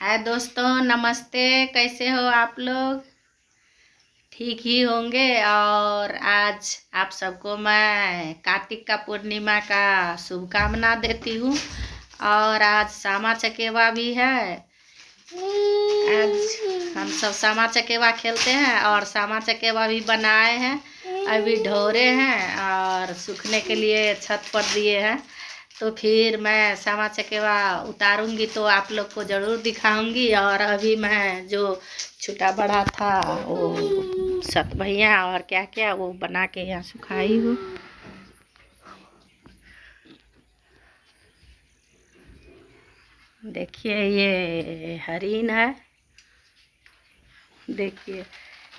हाय दोस्तों, नमस्ते। कैसे हो आप लोग? ठीक ही होंगे। और आज आप सबको मैं कार्तिक का पूर्णिमा का शुभकामना देती हूँ। और आज सामा चकेवा भी है। आज हम सब सामा चकेवा खेलते हैं और सामा चकेवा भी बनाए हैं, अभी ढोरे हैं और सूखने के लिए छत पर दिए हैं। तो फिर मैं सामा चकेवा उतारूंगी तो आप लोग को ज़रूर दिखाऊंगी। और अभी मैं जो छोटा बड़ा था वो सत भैया और क्या क्या वो बना के यहाँ सुखाई हूँ। देखिए ये हरिन है। देखिए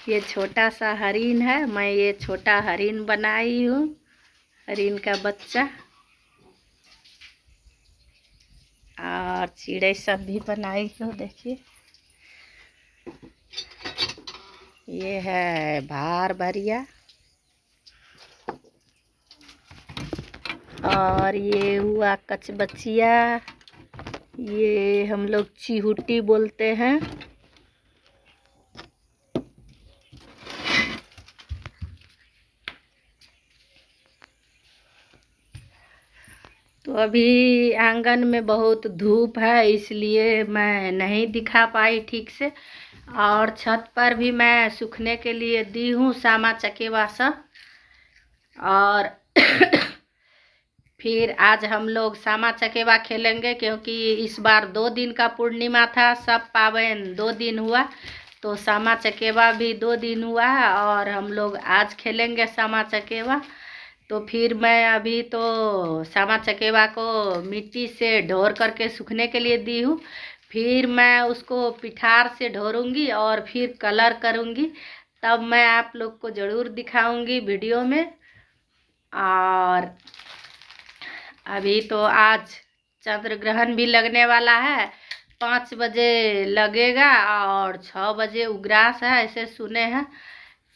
ये छोटा सा हरिन है। मैं ये छोटा हरिन बनाई हूँ, हरिन का बच्चा। और चिड़ै सब भी बनाई हूँ। देखिए ये है भार भरिया। और ये हुआ कचबचिया। ये हम लोग चिहुटी बोलते हैं। तो अभी आंगन में बहुत धूप है, इसलिए मैं नहीं दिखा पाई ठीक से। और छत पर भी मैं सूखने के लिए दी हूँ सामा चकेवा सब। और फिर आज हम लोग सामा चकेवा खेलेंगे, क्योंकि इस बार 2 दिन का पूर्णिमा था। सब पावन 2 दिन हुआ, तो सामा चकेवा भी 2 दिन हुआ है। और हम लोग आज खेलेंगे सामा चकेवा। तो फिर मैं अभी तो सामा चकेवा को मिट्टी से ढोर करके सूखने के लिए दी हूँ। फिर मैं उसको पिठार से ढोरूंगी और फिर कलर करूंगी, तब मैं आप लोग को ज़रूर दिखाऊंगी वीडियो में। और अभी तो आज चंद्र ग्रहण भी लगने वाला है। 5 बजे लगेगा और 6 बजे उग्रास है, ऐसे सुने हैं।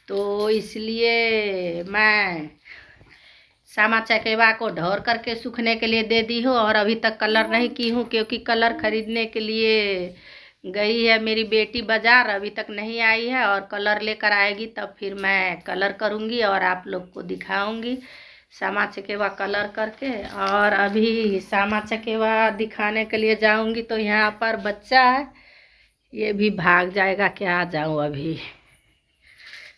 तो इसलिए मैं सामा चकेवा को ढोर करके सूखने के लिए दे दी हूँ। और अभी तक कलर नहीं की हूँ, क्योंकि कलर खरीदने के लिए गई है मेरी बेटी बाज़ार, अभी तक नहीं आई है। और कलर लेकर आएगी तब फिर मैं कलर करूँगी और आप लोग को दिखाऊँगी सामा चकेवा कलर करके। और अभी सामा चकेवा दिखाने के लिए जाऊँगी तो यहाँ पर बच्चा है, ये भी भाग जाएगा क्या जाऊँ अभी।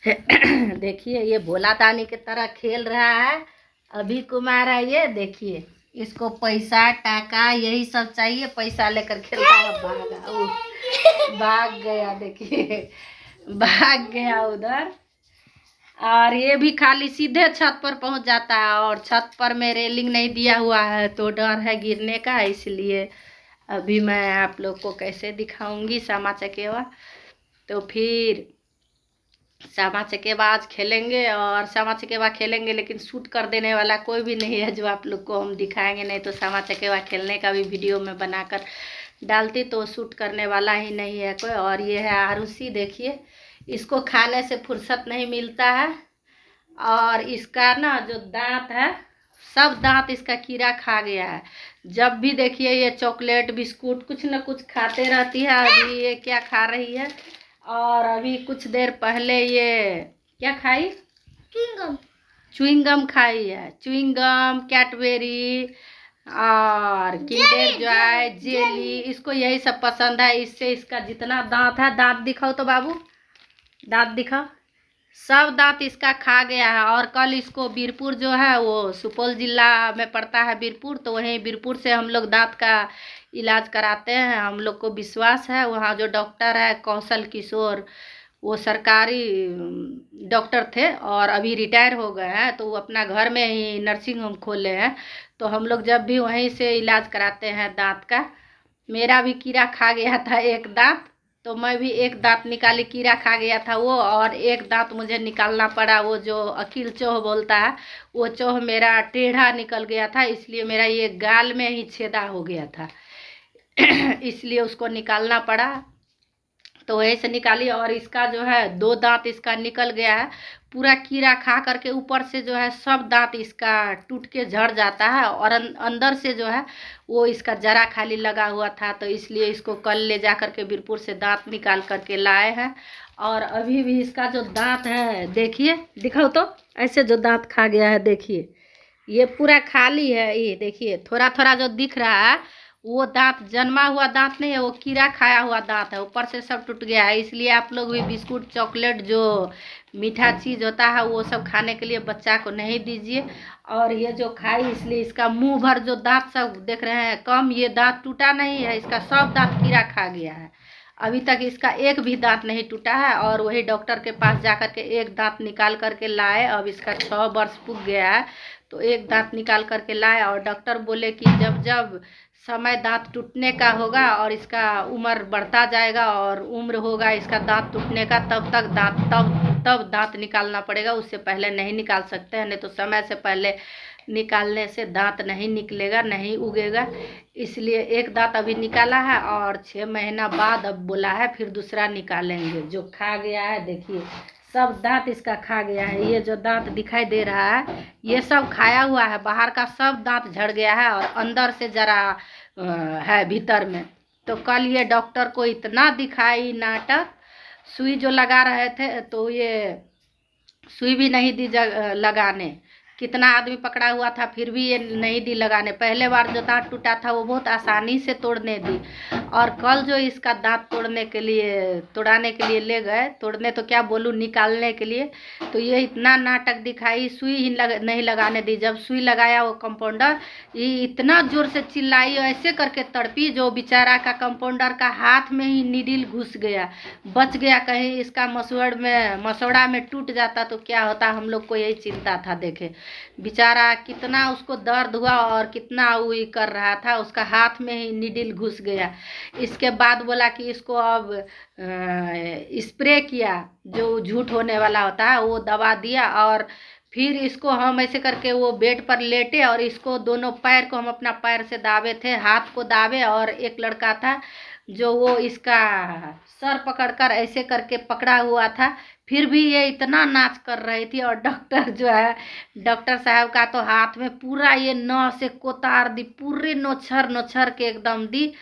देखिए ये भोला दानी की तरह खेल रहा है। अभी कुमार है ये। देखिए इसको पैसा टाका यही सब चाहिए, पैसा लेकर खेलता है। भागा, भाग गया। देखिए भाग गया उधर। और ये भी खाली सीधे छत पर पहुंच जाता है, और छत पर में रेलिंग नहीं दिया हुआ है तो डर है गिरने का। इसलिए अभी मैं आप लोग को कैसे दिखाऊंगी सामा चकेवा। तो फिर सामा चकेवा आज खेलेंगे। और सामा चकेवा खेलेंगे, लेकिन शूट कर देने वाला कोई भी नहीं है जो आप लोग को हम दिखाएंगे। नहीं तो सामा चकेवा खेलने का भी वीडियो में बनाकर डालती तो शूट करने वाला ही नहीं है कोई। और ये है आरुषि। देखिए इसको खाने से फुर्सत नहीं मिलता है। और इसका ना जो दांत है, सब दांत इसका कीड़ा खा गया है। जब भी देखिए ये चॉकलेट बिस्कुट कुछ न कुछ खाते रहती है। अभी ये क्या खा रही है, और अभी कुछ देर पहले ये क्या खाई? च्युइंगम। च्युइंगम खाई है। च्युइंगम, कैडबरी और किंडर जॉय, जेली, इसको यही सब पसंद है। इससे इसका जितना दांत है, दांत दिखाओ तो बाबू, दांत दिखाओ। सब दांत इसका खा गया है। और कल इसको बीरपुर जो है, वो सुपौल जिला में पड़ता है बीरपुर, तो वहीं बीरपुर से हम लोग दांत का इलाज कराते हैं। हम लोग को विश्वास है, वहाँ जो डॉक्टर है कौशल किशोर, वो सरकारी डॉक्टर थे और अभी रिटायर हो गए हैं। तो वो अपना घर में ही नर्सिंग होम खोले हैं, तो हम लोग जब भी वहीं से इलाज कराते हैं दांत का। मेरा भी कीड़ा खा गया था एक दांत, तो मैं भी एक दांत निकाली, कीड़ा खा गया था वो। और एक दांत मुझे निकालना पड़ा, वो जो अकील चोह बोलता है, वो चोह मेरा टेढ़ा निकल गया था। इसलिए मेरा ये गाल में ही छेदा हो गया था। इसलिए उसको निकालना पड़ा। तो वहीं से निकाली। और इसका जो है 2 दांत इसका निकल गया है, पूरा कीड़ा खा करके ऊपर से जो है सब दांत इसका टूट के झड़ जाता है। और अंदर से जो है वो इसका जरा खाली लगा हुआ था, तो इसलिए इसको कल ले जा करके बीरपुर से दांत निकाल करके लाए हैं। और अभी भी इसका जो दांत है देखिए, दिखाओ तो, ऐसे जो दांत खा गया है देखिए, ये पूरा खाली है। ये देखिए थोड़ा थोड़ा जो दिख रहा है वो दांत जन्मा हुआ दांत नहीं है, वो कीड़ा खाया हुआ दांत है, ऊपर से सब टूट गया है। इसलिए आप लोग भी बिस्कुट चॉकलेट जो मीठा चीज़ होता है वो सब खाने के लिए बच्चा को नहीं दीजिए। और ये जो खाई इसलिए इसका मुंह भर जो दांत सब देख रहे हैं कम, ये दांत टूटा नहीं है, इसका सब दांत कीड़ा खा गया है। अभी तक इसका एक भी दांत नहीं टूटा है। और वही डॉक्टर के पास जा कर के एक दांत निकाल करके लाए। अब इसका 6 वर्ष पुग गया है, तो एक दांत निकाल करके लाए। और डॉक्टर बोले कि जब जब समय दांत टूटने का होगा और इसका उम्र बढ़ता जाएगा और उम्र होगा इसका दांत टूटने का, तब तक तब दांत निकालना पड़ेगा, उससे पहले नहीं निकाल सकते हैं। नहीं तो समय से पहले निकालने से दांत नहीं निकलेगा, नहीं उगेगा। इसलिए एक दांत अभी निकाला है और 6 महीना बाद अब बोला है फिर दूसरा निकालेंगे। जो खा गया है देखिए, सब दांत इसका खा गया है। ये जो दांत दिखाई दे रहा है ये सब खाया हुआ है, बाहर का सब दांत झड़ गया है और अंदर से जरा है भीतर में। तो कल ये डॉक्टर को इतना दिखाई नाटक, सुई जो लगा रहे थे तो ये सुई भी नहीं दी लगाने, कितना आदमी पकड़ा हुआ था फिर भी ये नहीं दी लगाने। पहले बार जो दांत टूटा था वो बहुत आसानी से तोड़ने दी, और कल जो इसका दांत तोड़ाने के लिए ले गए, तोड़ने तो क्या बोलूँ, निकालने के लिए, तो ये इतना नाटक दिखाई, सुई ही नहीं लगाने दी। जब सुई लगाया वो कंपाउंडर, ये इतना जोर से चिल्लाई, ऐसे करके तड़पी, जो बेचारा का कंपाउंडर का हाथ में ही नीडल घुस गया, बच गया। कहीं इसका मसौड़ा में टूट जाता तो क्या होता, हम लोग को यही चिंता था। देखे बेचारा कितना उसको दर्द हुआ और कितना वो कर रहा था, उसका हाथ में ही नीडल घुस गया। इसके बाद बोला कि इसको अब स्प्रे किया, जो झूठ होने वाला होता है वो दवा दिया। और फिर इसको हम ऐसे करके वो बेड पर लेटे और इसको दोनों पैर को हम अपना पैर से दाबे थे, हाथ को दाबे। और एक लड़का था जो वो इसका सर पकड़कर ऐसे करके पकड़ा हुआ था, फिर भी ये इतना नाच कर रही थी। और डॉक्टर जो है, डॉक्टर साहब का तो हाथ में पूरा ये नौ से कोतार दी, पूरे नोछर के एकदम दी।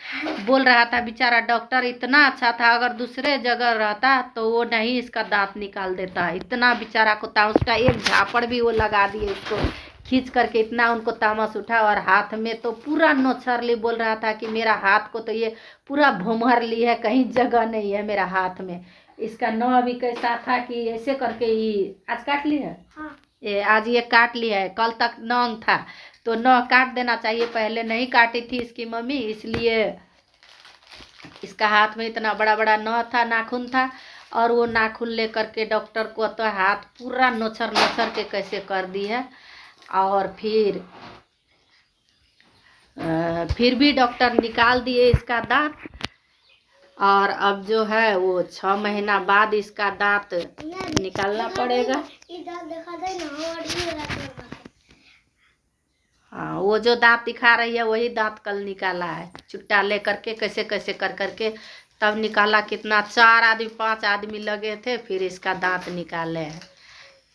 बोल रहा था बेचारा डॉक्टर, इतना अच्छा था, अगर दूसरे जगह रहता तो वो नहीं इसका दांत निकाल देता, इतना बेचारा को था। उसका एक झापड़ भी वो लगा दिए इसको खींच करके, इतना उनको तामस उठा। और हाथ में तो पूरा नोछर ली, बोल रहा था कि मेरा हाथ को तो ये पूरा भोमर ली है, कहीं जगह नहीं है मेरा हाथ में। इसका नौ भी कैसा था कि ऐसे करके ही आज काट ली है। हाँ। ये आज ये काट लिया है, कल तक नौंग था तो नौ काट देना चाहिए, पहले नहीं काटी थी इसकी मम्मी, इसलिए इसका हाथ में इतना बड़ा बड़ा नौ था, नाखून था। और वो नाखून लेकर के डॉक्टर को तो हाथ पूरा नोछर के कैसे कर दी है। और फिर भी डॉक्टर निकाल दिए इसका दांत। और अब जो है वो 6 महीना बाद इसका दांत निकालना पड़ेगा। हाँ, वो जो दांत दिखा रही है वही दांत कल निकाला है, चुट्टा ले करके कैसे कैसे कर करके तब निकाला। कितना 4 आदमी 5 आदमी लगे थे, फिर इसका दांत निकाले हैं।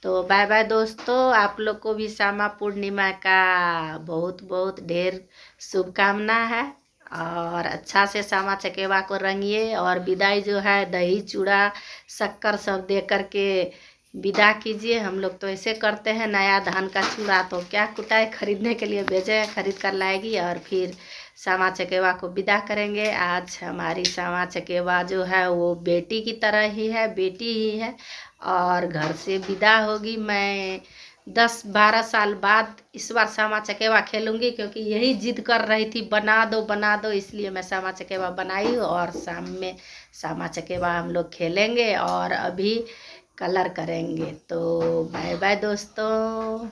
तो बाय बाय दोस्तों, आप लोग को भी श्यामा पूर्णिमा का बहुत बहुत ढेर शुभकामना है। और अच्छा से श्यामा चकेवा को रंगिए। और विदाई जो है दही चूड़ा शक्कर सब दे करके विदा कीजिए। हम लोग तो ऐसे करते हैं, नया धान का चूड़ा तो क्या कुटाए, खरीदने के लिए भेजे, खरीद कर लाएगी और फिर श्यामा चकेवा को विदा करेंगे। आज हमारी श्यामा चकेवा जो है वो बेटी की तरह ही है, बेटी ही है। और घर से विदा होगी। मैं 10-12 साल बाद इस बार श्यामा चकेवा खेलूँगी, क्योंकि यही जिद कर रही थी बना दो, इसलिए मैं श्यामा चकेवा बनाई। और शाम में श्यामा चकेवा हम लोग खेलेंगे और अभी कलर करेंगे। तो बाय बाय दोस्तों।